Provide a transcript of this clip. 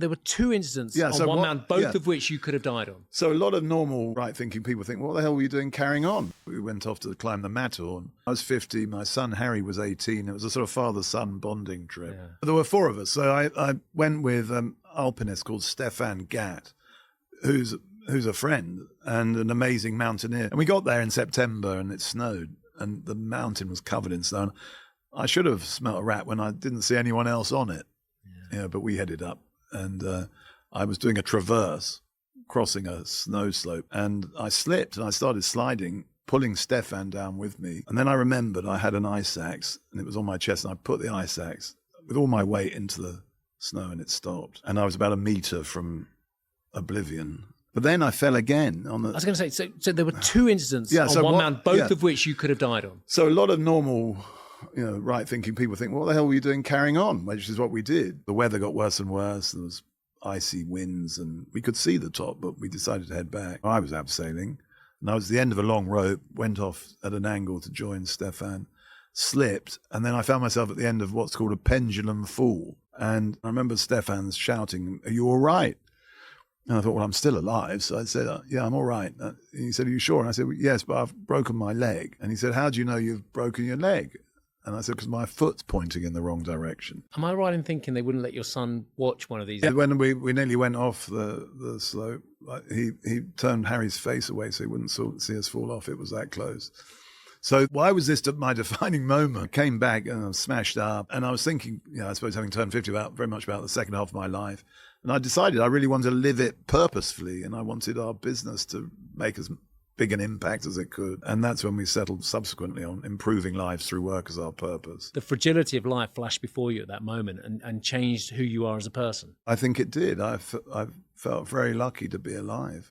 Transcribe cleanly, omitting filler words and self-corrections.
There were two incidents on so one what- mountain, both yeah. of which you could have died on. So a lot of normal right-thinking people think, what the hell were you doing carrying on? We went off to climb the Matterhorn. I was 50, my son Harry was 18. It was a sort of father-son bonding trip. Yeah. There were four of us. So I went with an alpinist called Stefan Gatt, who's a friend and an amazing mountaineer. And we got there in September and it snowed and the mountain was covered in snow. I should have smelt a rat when I didn't see anyone else on it. Yeah, but we headed up and I was doing a traverse, crossing a snow slope, and I slipped and I started sliding, pulling Stefan down with me. And then I remembered I had an ice axe and it was on my chest, and I put the ice axe with all my weight into the snow and it stopped. And I was about a meter from oblivion. But then I fell again on the... I was going to say, so there were two incidents on one mountain, both of which you could have died on. So a lot of normal, right-thinking people think, what the hell were you doing carrying on? Which is what we did. The weather got worse and worse. There was icy winds and we could see the top, but we decided to head back. I was abseiling and I was at the end of a long rope, went off at an angle to join Stefan, slipped, and then I found myself at the end of what's called a pendulum fall. And I remember Stefan shouting, "Are you all right?" And I thought, well, I'm still alive. So I said, yeah, I'm all right. And he said, are you sure? And I said, well, yes, but I've broken my leg. And he said, how do you know you've broken your leg? And I said, because my foot's pointing in the wrong direction. Am I right in thinking they wouldn't let your son watch one of these? Yeah, when we nearly went off the slope, he turned Harry's face away so he wouldn't see us fall off. It was that close. So why was this my defining moment? I came back and I was smashed up. And I was thinking, I suppose having turned 50, very much about the second half of my life. And I decided I really wanted to live it purposefully, and I wanted our business to make as big an impact as it could. And that's when we settled subsequently on improving lives through work as our purpose. The fragility of life flashed before you at that moment and changed who you are as a person. I think it did. I felt very lucky to be alive.